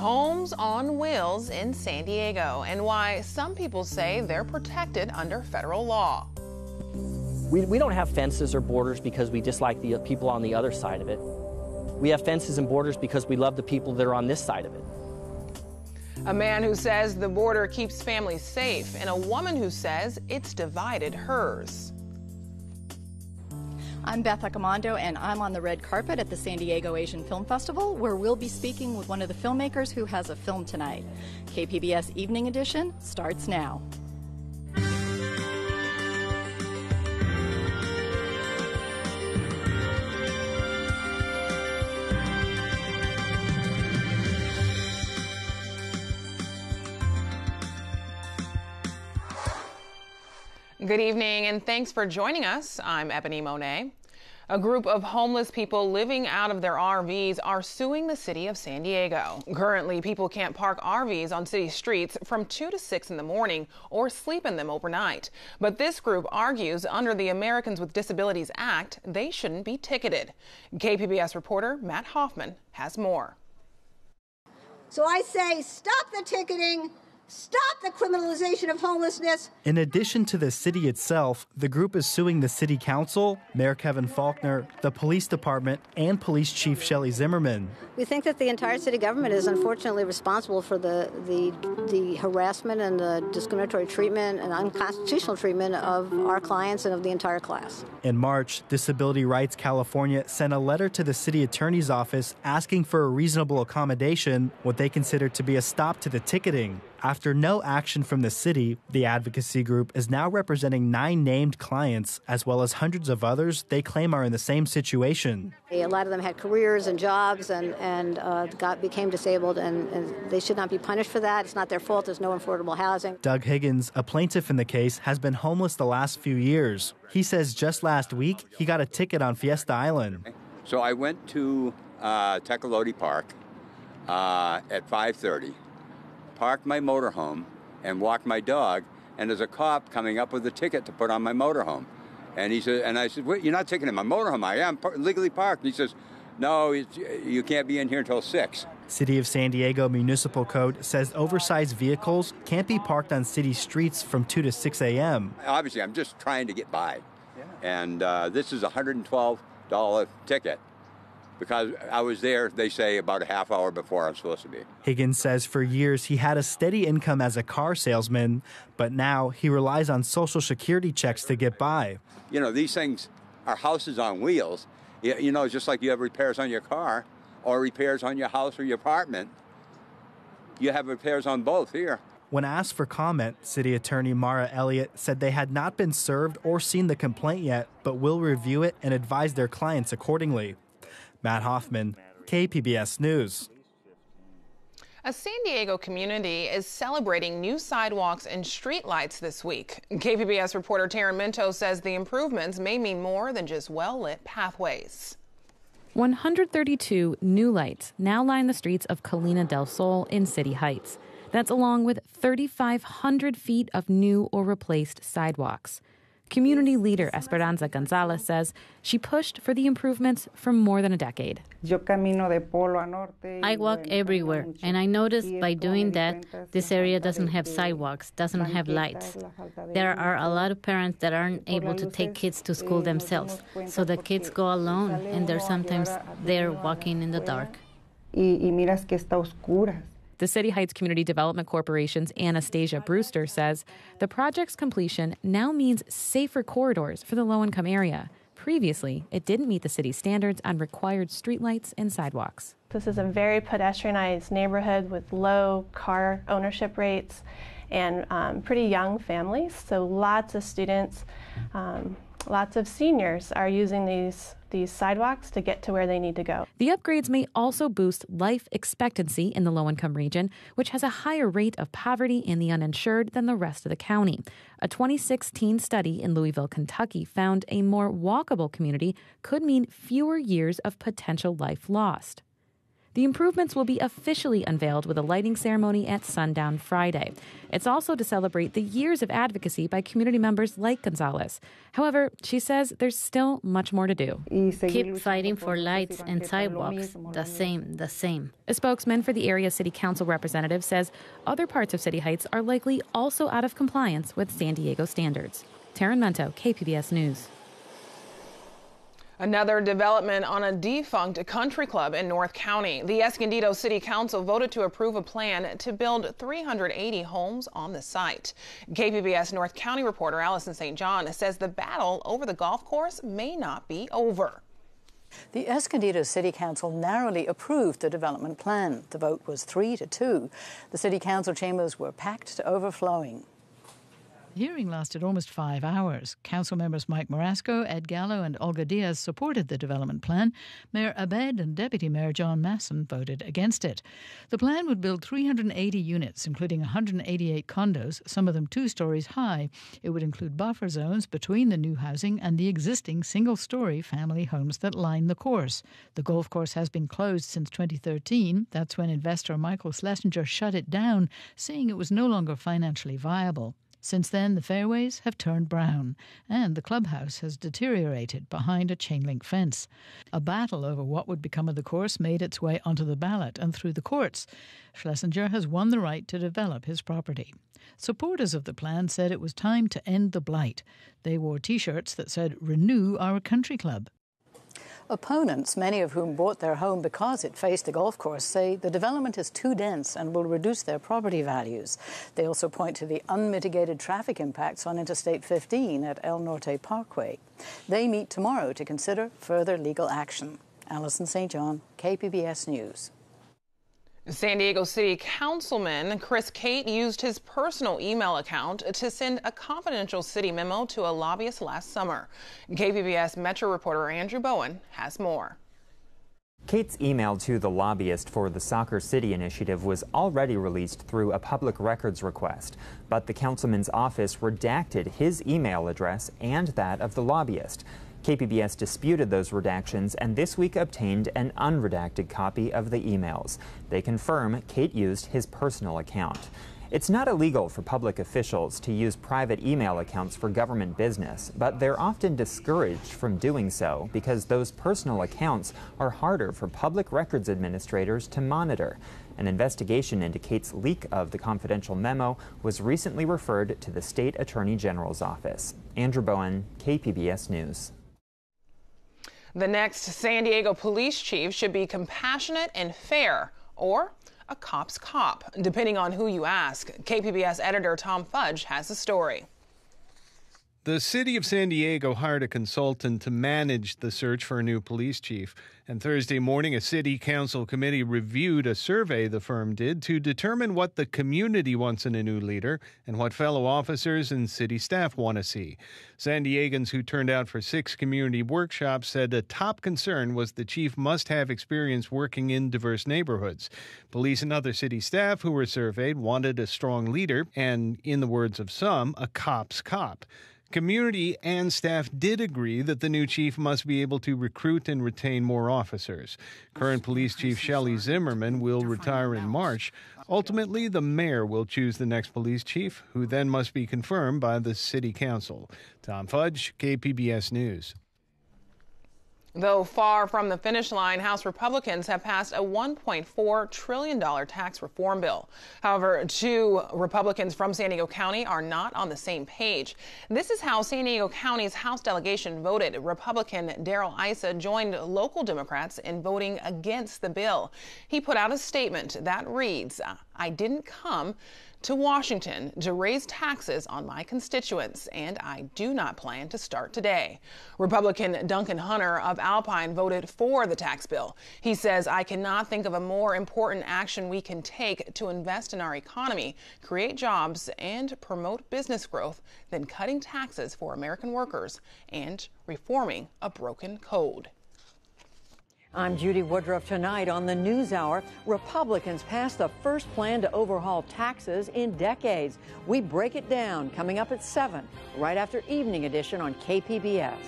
Homes on wheels in San Diego, and why some people say they're protected under federal law. We don't have fences or borders because we dislike the people on the other side of it. We have fences and borders because we love the people that are on this side of it. A man who says the border keeps families safe, and a woman who says it's divided hers. I'm Beth Accomando, and I'm on the red carpet at the San Diego Asian Film Festival, where we'll be speaking with one of the filmmakers who has a film tonight. KPBS Evening Edition starts now. Good evening, and thanks for joining us. I'm Ebony Monet. A group of homeless people living out of their RVs are suing the city of San Diego. Currently, people can't park RVs on city streets from 2 to 6 in the morning or sleep in them overnight. But this group argues under the Americans with Disabilities Act, they shouldn't be ticketed. KPBS reporter Matt Hoffman has more. So I say, stop the ticketing. Stop the criminalization of homelessness. In addition to the city itself, the group is suing the city council, Mayor Kevin Faulkner, the police department, and police chief Shelley Zimmerman. We think that the entire city government is unfortunately responsible for the harassment and the discriminatory treatment and unconstitutional treatment of our clients and of the entire class. In March, Disability Rights California sent a letter to the city attorney's office asking for a reasonable accommodation, what they consider to be a stop to the ticketing. After no action from the city, the advocacy group is now representing 9 named clients, as well as hundreds of others they claim are in the same situation. A lot of them had careers and jobs and became disabled, and they should not be punished for that. It's not their fault. There's no affordable housing. Doug Higgins, a plaintiff in the case, has been homeless the last few years. He says just last week, he got a ticket on Fiesta Island. So I went to Tecolote Park at 5:30. Parked my motorhome and walked my dog, and there's a cop coming up with a ticket to put on my motorhome. And he said, and I said, "Wait, you're not ticketing my motorhome? I am legally parked." And he says, "No, you can't be in here until 6. City of San Diego Municipal Code says oversized vehicles can't be parked on city streets from 2 to 6 a.m. Obviously, I'm just trying to get by. And this is a $112 ticket. Because I was there, they say, about a half hour before I'm supposed to be. Higgins says for years he had a steady income as a car salesman, but now he relies on Social Security checks to get by. You know, these things are houses on wheels. You know, just like you have repairs on your car or repairs on your house or your apartment, you have repairs on both here. When asked for comment, City Attorney Mara Elliott said they had not been served or seen the complaint yet, but will review it and advise their clients accordingly. Matt Hoffman, KPBS News. A San Diego community is celebrating new sidewalks and streetlights this week. KPBS reporter Taryn Minto says the improvements may mean more than just well-lit pathways. 132 new lights now line the streets of Colina del Sol in City Heights. That's along with 3,500 feet of new or replaced sidewalks. Community leader Esperanza Gonzalez says she pushed for the improvements for more than a decade. I walk everywhere, and I noticed by doing that, this area doesn't have sidewalks, doesn't have lights. There are a lot of parents that aren't able to take kids to school themselves, so the kids go alone, and they're sometimes there walking in the dark. The City Heights Community Development Corporation's Anastasia Brewster says the project's completion now means safer corridors for the low-income area. Previously, it didn't meet the city's standards on required streetlights and sidewalks. This is a very pedestrianized neighborhood with low car ownership rates and pretty young families, so lots of students, lots of seniors are using these sidewalks to get to where they need to go. The upgrades may also boost life expectancy in the low-income region, which has a higher rate of poverty in the uninsured than the rest of the county. A 2016 study in Louisville, Kentucky found a more walkable community could mean fewer years of potential life lost. The improvements will be officially unveiled with a lighting ceremony at sundown Friday. It's also to celebrate the years of advocacy by community members like Gonzalez. However, she says there's still much more to do. Keep fighting for lights and sidewalks. The same. A spokesman for the area city council representative says other parts of City Heights are likely also out of compliance with San Diego standards. Taryn Mento, KPBS News. Another development on a defunct country club in North County. The Escondido City Council voted to approve a plan to build 380 homes on the site. KPBS North County reporter Allison St. John says the battle over the golf course may not be over. The Escondido City Council narrowly approved the development plan. The vote was 3-2. The City Council chambers were packed to overflowing. The hearing lasted almost 5 hours. Council members Mike Marasco, Ed Gallo and Olga Diaz supported the development plan. Mayor Abed and Deputy Mayor John Masson voted against it. The plan would build 380 units, including 188 condos, some of them 2 stories high. It would include buffer zones between the new housing and the existing single-story family homes that line the course. The golf course has been closed since 2013. That's when investor Michael Schlesinger shut it down, saying it was no longer financially viable. Since then, the fairways have turned brown, and the clubhouse has deteriorated behind a chain-link fence. A battle over what would become of the course made its way onto the ballot and through the courts. Schlesinger has won the right to develop his property. Supporters of the plan said it was time to end the blight. They wore T-shirts that said, "Renew our country club." Opponents, many of whom bought their home because it faced a golf course, say the development is too dense and will reduce their property values. They also point to the unmitigated traffic impacts on Interstate 15 at El Norte Parkway. They meet tomorrow to consider further legal action. Allison St. John, KPBS News. San Diego City Councilman Chris Cate used his personal email account to send a confidential city memo to a lobbyist last summer. KPBS Metro reporter Andrew Bowen has more. Cate's email to the lobbyist for the Soccer City initiative was already released through a public records request, but the councilman's office redacted his email address and that of the lobbyist. KPBS disputed those redactions and this week obtained an unredacted copy of the emails. They confirm Cate used his personal account. It's not illegal for public officials to use private email accounts for government business, but they're often discouraged from doing so because those personal accounts are harder for public records administrators to monitor. An investigation into Cate's leak of the confidential memo was recently referred to the State Attorney General's office. Andrew Bowen, KPBS News. The next San Diego police chief should be compassionate and fair, or a cop's cop, depending on who you ask. KPBS editor Tom Fudge has the story. The city of San Diego hired a consultant to manage the search for a new police chief. And Thursday morning, a city council committee reviewed a survey the firm did to determine what the community wants in a new leader and what fellow officers and city staff want to see. San Diegans who turned out for 6 community workshops said a top concern was the chief must have experience working in diverse neighborhoods. Police and other city staff who were surveyed wanted a strong leader and, in the words of some, a cop's cop. Community and staff did agree that the new chief must be able to recruit and retain more officers. Current police chief Shelley Zimmerman will retire in March. Ultimately, the mayor will choose the next police chief, who then must be confirmed by the city council. Tom Fudge, KPBS News. Though far from the finish line, House Republicans have passed a $1.4 trillion tax reform bill. However, 2 Republicans from San Diego County are not on the same page. This is how San Diego County's House delegation voted. Republican Issa joined local Democrats in voting against the bill. He put out a statement that reads, "I didn't come to Washington to raise taxes on my constituents, and I do not plan to start today." Republican Duncan Hunter of Alpine voted for the tax bill. He says, "I cannot think of a more important action we can take to invest in our economy, create jobs, and promote business growth than cutting taxes for American workers and reforming a broken code." I'm Judy Woodruff. Tonight on the NewsHour, Republicans passed the first plan to overhaul taxes in decades. We break it down coming up at 7, right after Evening Edition on KPBS.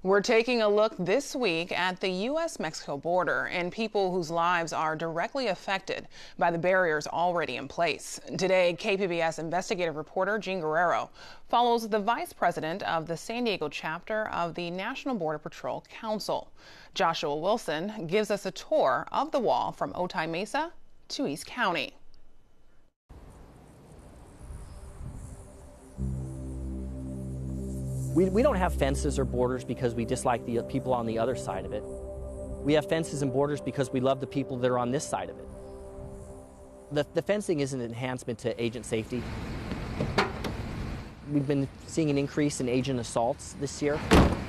We're taking a look this week at the U.S. Mexico border and people whose lives are directly affected by the barriers already in place. Today, KPBS investigative reporter Jean Guerrero follows the vice president of the San Diego chapter of the National Border Patrol Council. Joshua Wilson gives us a tour of the wall from Otay Mesa to East County. We don't have fences or borders because we dislike the people on the other side of it. We have fences and borders because we love the people that are on this side of it. The fencing is an enhancement to agent safety. We've been seeing an increase in agent assaults this year.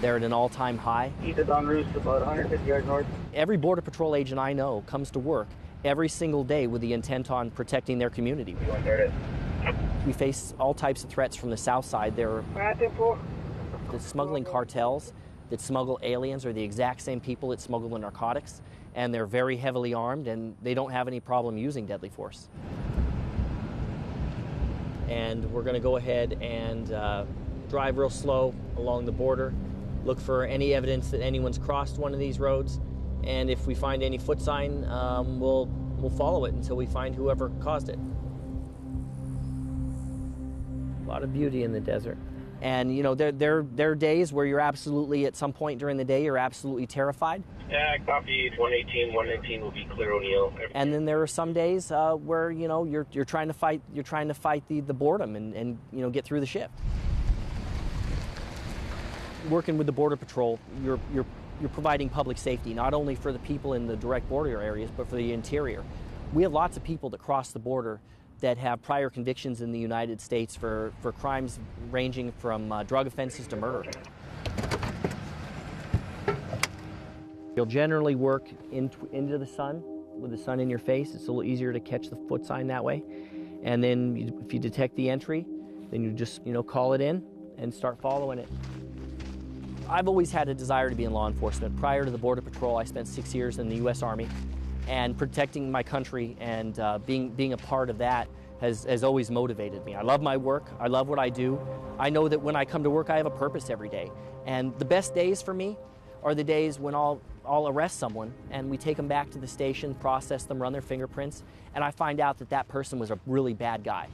They're at an all-time high. Issa's en route about 150 yards north. Every Border Patrol agent I know comes to work every single day with the intent on protecting their community. We face all types of threats from the south side. The smuggling cartels that smuggle aliens are the exact same people that smuggle the narcotics, and they're very heavily armed, and they don't have any problem using deadly force. And we're going to go ahead and drive real slow along the border, look for any evidence that anyone's crossed one of these roads, and if we find any foot sign, we'll follow it until we find whoever caused it. A lot of beauty in the desert. And, you know, there are days where you're absolutely, at some point during the day, you're absolutely terrified. Yeah, copy 118. 119 will be clear, O'Neill. And then there are some days where, you know, you're trying to fight the boredom and you know, get through the shift. Working with the Border Patrol, you're providing public safety, not only for the people in the direct border areas, but for the interior. We have lots of people that cross the border that have prior convictions in the United States for crimes ranging from drug offenses to murder. You'll generally work into the sun, with the sun in your face. It's a little easier to catch the foot sign that way. And then if you detect the entry, then you just, you know, call it in and start following it. I've always had a desire to be in law enforcement. Prior to the Border Patrol, I spent 6 years in the U.S. Army. And protecting my country and being a part of that has always motivated me. I love my work. I love what I do. I know that when I come to work, I have a purpose every day. And the best days for me are the days when I'll arrest someone and we take them back to the station, process them, run their fingerprints, and I find out that that person was a really bad guy.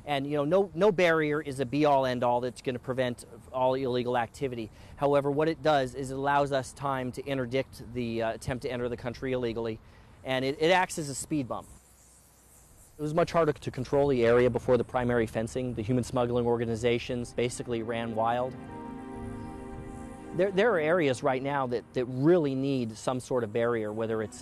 And, you know, no barrier is a be-all, end-all that's going to prevent all illegal activity. However, what it does is it allows us time to interdict the attempt to enter the country illegally, and it acts as a speed bump. It was much harder to control the area before the primary fencing. The human smuggling organizations basically ran wild. There are areas right now that really need some sort of barrier, whether it's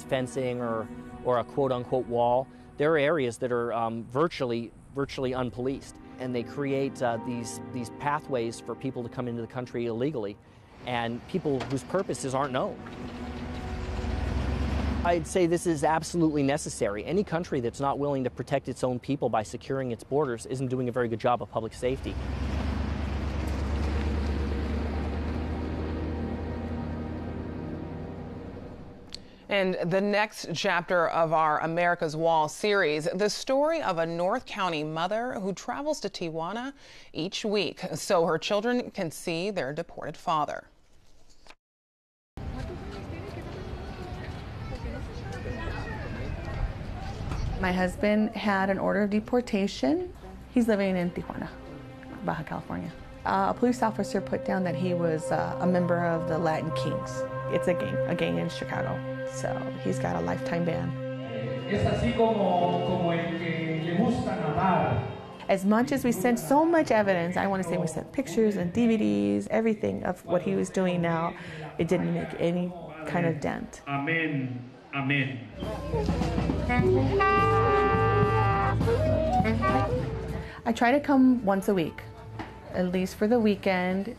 fencing or a quote-unquote wall. There are areas that are virtually unpoliced, and they create these pathways for people to come into the country illegally, and people whose purposes aren't known. I'd say this is absolutely necessary. Any country that's not willing to protect its own people by securing its borders isn't doing a very good job of public safety. And the next chapter of our America's Wall series, the story of a North County mother who travels to Tijuana each week so her children can see their deported father. My husband had an order of deportation. He's living in Tijuana, Baja California. A police officer put down that he was a member of the Latin Kings. It's a gang in Chicago. So he's got a lifetime ban. As much as we sent so much evidence, I want to say we sent pictures and DVDs, everything of what he was doing now, it didn't make any kind of dent. Amen. Amen. I try to come once a week, at least for the weekend.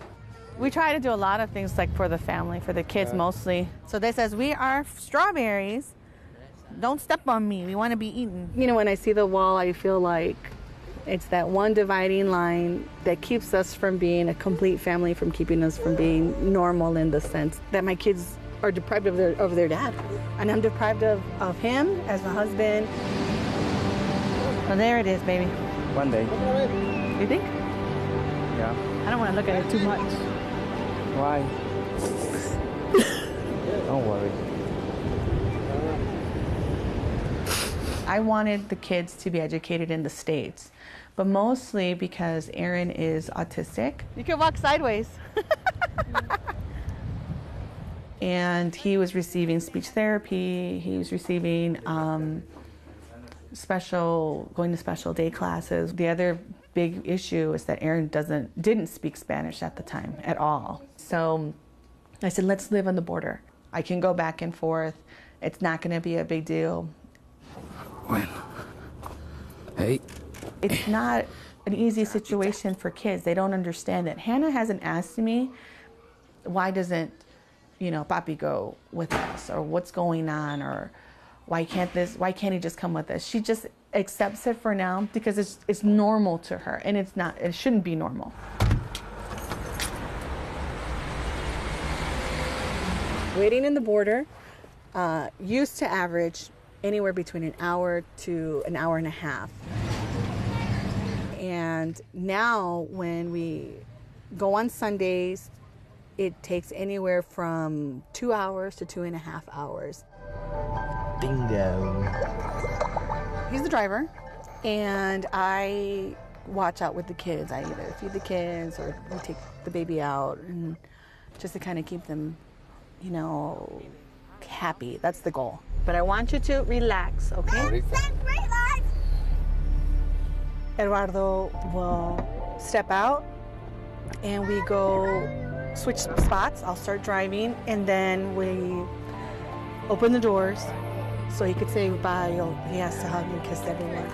We try to do a lot of things like for the family, for the kids mostly. So this says, we are strawberries. Don't step on me. We want to be eaten. You know, when I see the wall, I feel like it's that one dividing line that keeps us from being a complete family, from keeping us from being normal in the sense that my kids are deprived of their dad. And I'm deprived of him as a husband. Well, there it is, baby. One day. You think? Yeah. I don't want to look at it too much. Why? Don't worry. I wanted the kids to be educated in the States, but mostly because Aaron is autistic. You can walk sideways. And he was receiving speech therapy. He was receiving going to special day classes. The other big issue is that Aaron didn't speak Spanish at the time at all. So I said, let's live on the border. I can go back and forth. It's not going to be a big deal. Bueno. Hey. It's not an easy situation for kids. They don't understand it. Hannah hasn't asked me, why doesn't, Papi go with us, or what's going on, or why can't he just come with us? She just accepts it for now because it's normal to her, and it shouldn't be normal. Waiting in the border used to average anywhere between an hour to an hour and a half. And now when we go on Sundays, it takes anywhere from 2 hours to 2.5 hours. Bingo. He's the driver, and I watch out with the kids. I either feed the kids or we take the baby out, and just to kind of keep them, happy. That's the goal. But I want you to relax, okay? Eduardo will step out, and we go switch spots. I'll start driving, and then we open the doors so he could say goodbye. He has to hug and kiss everyone.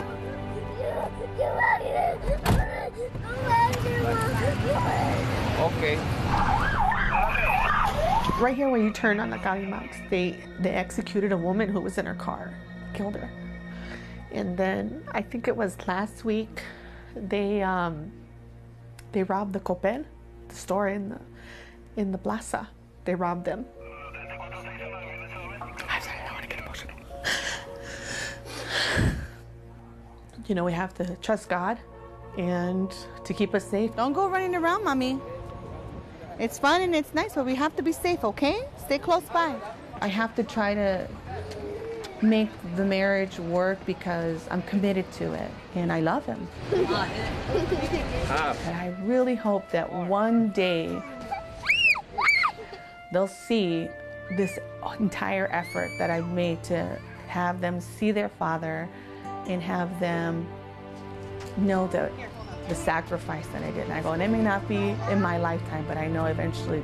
Okay. Right here where you turn on the Calimax, they executed a woman who was in her car, killed her. And then I think it was last week, they robbed the Coppel, the store in the plaza. They robbed them. I'm sorry, I don't want to get emotional. We have to trust God and to keep us safe. Don't go running around, Mommy. It's fun and it's nice, but we have to be safe, okay? Stay close by. I have to try to make the marriage work because I'm committed to it and I love him. And I really hope that one day they'll see this entire effort that I've made to have them see their father and have them know the sacrifice that I did. And I go, and it may not be in my lifetime, but I know eventually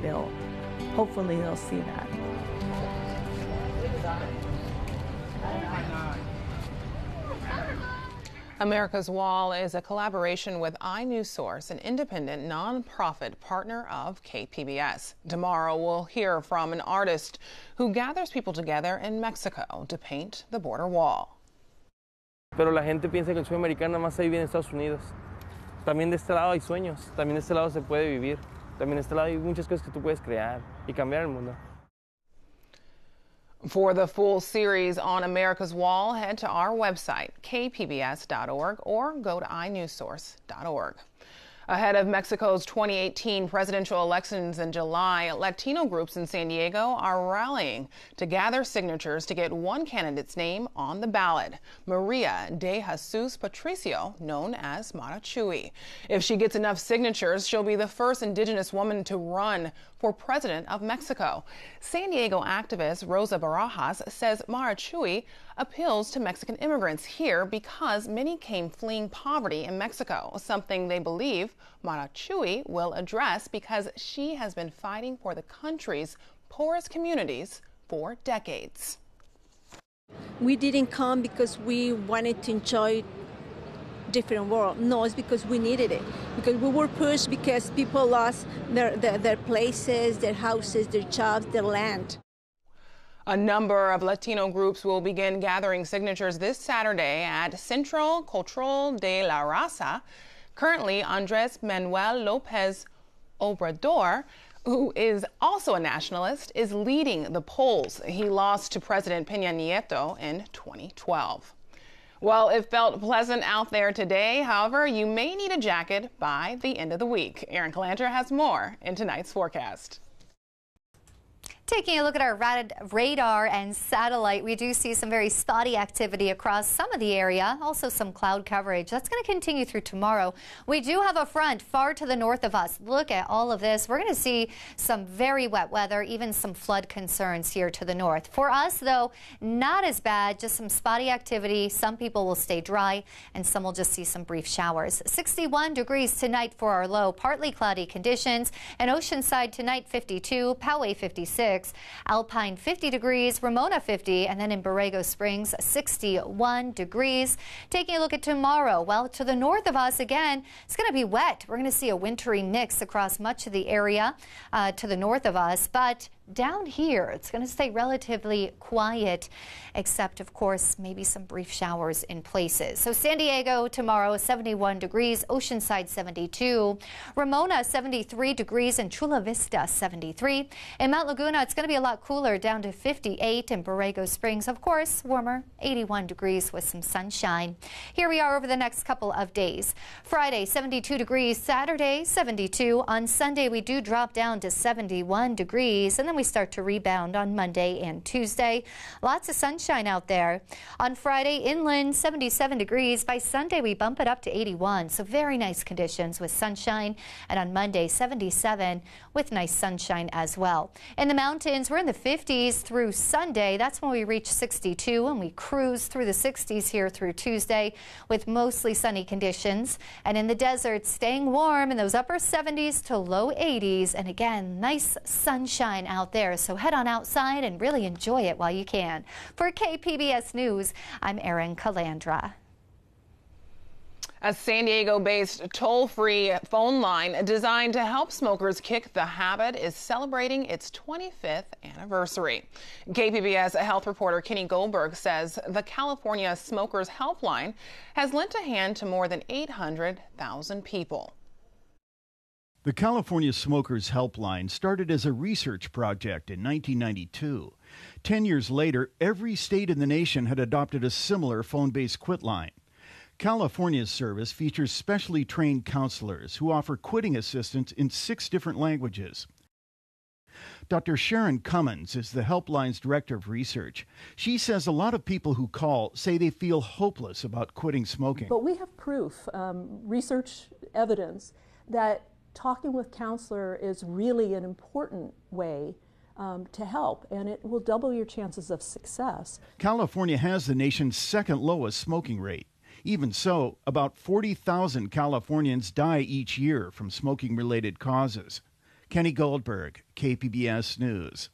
hopefully they'll see that. America's Wall is a collaboration with iNewsSource, an independent nonprofit partner of KPBS. Tomorrow we'll hear from an artist who gathers people together in Mexico to paint the border wall. Pero la gente piensa que el sueño americano nada más se vive en Estados Unidos. También de este lado hay sueños, también de este lado se puede vivir, también de este lado hay muchas cosas que tú puedes crear y cambiar el mundo. For the full series on America's Wall, head to our website, kpbs.org, or go to iNewsSource.org. Ahead of Mexico's 2018 presidential elections in July, Latino groups in San Diego are rallying to gather signatures to get one candidate's name on the ballot, Maria de Jesus Patricio, known as Mara Chuy. If she gets enough signatures, she'll be the first indigenous woman to run for president of Mexico. San Diego activist Rosa Barajas says Mara Chuy appeals to Mexican immigrants here because many came fleeing poverty in Mexico, something they believe Mara Chuy will address because she has been fighting for the country's poorest communities for decades. We didn't come because we wanted to enjoy different world. No, it's because we needed it. Because we were pushed because people lost their places, their houses, their jobs, their land. A number of Latino groups will begin gathering signatures this Saturday at Centro Cultural de la Raza. Currently, Andres Manuel Lopez Obrador, who is also a nationalist, is leading the polls. He lost to President Peña Nieto in 2012. Well, it felt pleasant out there today. However, you may need a jacket by the end of the week. Erin Calandra has more in tonight's forecast. Taking a look at our radar and satellite, we do see some very spotty activity across some of the area, also some cloud coverage. That's going to continue through tomorrow. We do have a front far to the north of us. Look at all of this. We're going to see some very wet weather, even some flood concerns here to the north. For us, though, not as bad, just some spotty activity. Some people will stay dry, and some will just see some brief showers. 61 degrees tonight for our low, partly cloudy conditions. And Oceanside tonight, 52, Poway, 56. Alpine 50 degrees, Ramona 50, and then in Borrego Springs 61 degrees. Taking a look at tomorrow, well, to the north of us again, it's going to be wet. We're going to see a wintry mix across much of the area to the north of us, but down here, it's going to stay relatively quiet, except, of course, maybe some brief showers in places. So San Diego tomorrow, 71 degrees, Oceanside 72, Ramona 73 degrees, and Chula Vista 73. In Mount Laguna, it's going to be a lot cooler, down to 58, and Borrego Springs, of course, warmer, 81 degrees with some sunshine. Here we are over the next couple of days. Friday, 72 degrees, Saturday, 72. On Sunday, we do drop down to 71 degrees, and then we start to rebound on Monday and Tuesday. Lots of sunshine out there. On Friday, inland 77 degrees. By Sunday, we bump it up to 81. So very nice conditions with sunshine. And on Monday, 77 with nice sunshine as well. In the mountains, we're in the 50s through Sunday. That's when we reach 62, and we cruise through the 60s here through Tuesday with mostly sunny conditions. And in the desert, staying warm in those upper 70s to low 80s. And again, nice sunshine out there, so head on outside and really enjoy it while you can. For KPBS News, I'm Erin Calandra. A San Diego-based toll-free phone line designed to help smokers kick the habit is celebrating its 25th anniversary. KPBS health reporter Kenny Goldberg says the California Smokers Helpline has lent a hand to more than 800,000 people. The California Smokers Helpline started as a research project in 1992. 10 years later, every state in the nation had adopted a similar phone-based quit line. California's service features specially trained counselors who offer quitting assistance in 6 different languages. Dr. Sharon Cummins is the Helpline's director of research. She says a lot of people who call say they feel hopeless about quitting smoking. But we have proof, research evidence, that talking with counselor is really an important way to help, and it will double your chances of success. California has the nation's second lowest smoking rate. Even so, about 40,000 Californians die each year from smoking-related causes. Kenny Goldberg, KPBS News.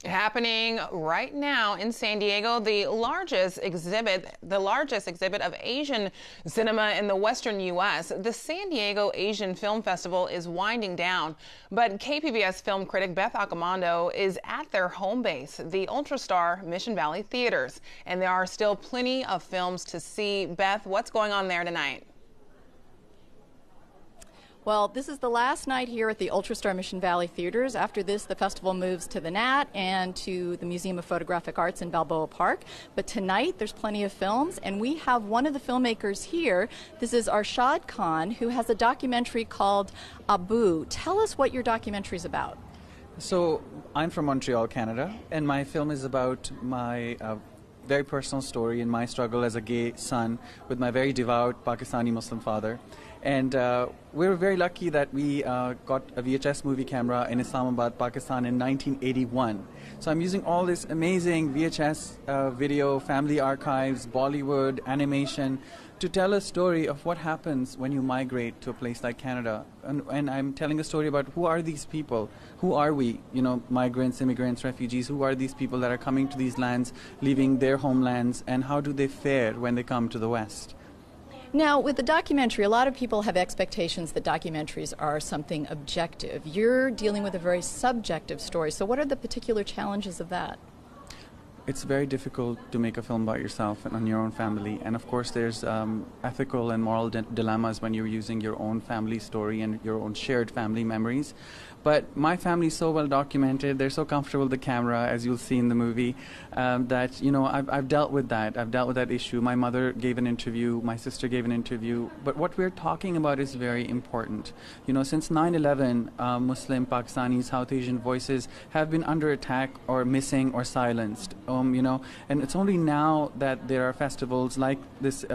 Happening right now in San Diego, the largest exhibit of Asian cinema in the Western U.S. The San Diego Asian Film Festival is winding down, but KPBS film critic Beth Accomando is at their home base, the UltraStar Mission Valley Theaters, and there are still plenty of films to see. Beth, what's going on there tonight? Well, this is the last night here at the UltraStar Mission Valley Theaters. After this, the festival moves to the Nat and to the Museum of Photographic Arts in Balboa Park. But tonight, there's plenty of films, and we have one of the filmmakers here. This is Arshad Khan, who has a documentary called Abu. Tell us what your documentary is about. So, I'm from Montreal, Canada, and my film is about my very personal story and my struggle as a gay son with my very devout Pakistani Muslim father. And we were very lucky that we got a VHS movie camera in Islamabad, Pakistan in 1981. So I'm using all this amazing VHS video, family archives, Bollywood, animation, to tell a story of what happens when you migrate to a place like Canada. And I'm telling a story about who are these people? Who are we? You know, migrants, immigrants, refugees. Who are these people that are coming to these lands, leaving their homelands, and how do they fare when they come to the West? Now, with the documentary, a lot of people have expectations that documentaries are something objective. You're dealing with a very subjective story. So what are the particular challenges of that? it's very difficult to make a film about yourself and on your own family. And of course, there's ethical and moral dilemmas when you're using your own family story and your own shared family memories. But my family is so well documented, they're so comfortable with the camera, as you'll see in the movie, that, you know, I've dealt with that. I've dealt with that issue. My mother gave an interview, my sister gave an interview. But what we're talking about is very important. You know, since 9/11, Muslim, Pakistani, South Asian voices have been under attack or missing or silenced. You know, and it's only now that there are festivals like this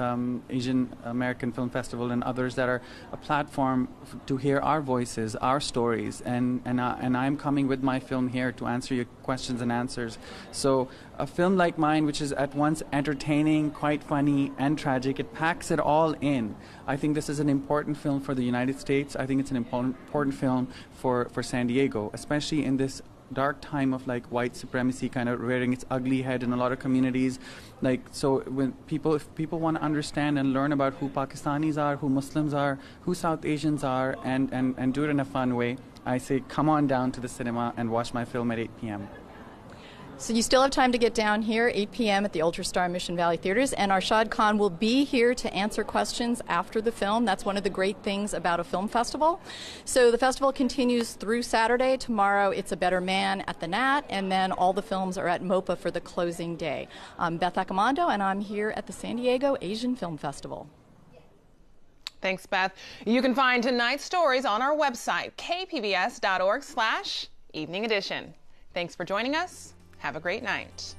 Asian American Film Festival and others that are a platform to hear our voices, our stories. And I'm coming with my film here to answer your questions and answers. So a film like mine, which is at once entertaining, quite funny, and tragic, it packs it all in. I think this is an important film for the United States. I think it's an important film for San Diego, especially in this dark time of like white supremacy kind of rearing its ugly head in a lot of communities. Like, so when if people want to understand and learn about who Pakistanis are, who Muslims are, who South Asians are, and do it in a fun way, I say come on down to the cinema and watch my film at 8 p.m. So you still have time to get down here, 8 p.m. at the Ultrastar Mission Valley Theaters, and Arshad Khan will be here to answer questions after the film. That's one of the great things about a film festival. So the festival continues through Saturday. Tomorrow it's A Better Man at the Nat, and then all the films are at MOPA for the closing day. I'm Beth Accomando, and I'm here at the San Diego Asian Film Festival. Thanks, Beth. You can find tonight's stories on our website, kpbs.org/evening edition. Thanks for joining us. Have a great night.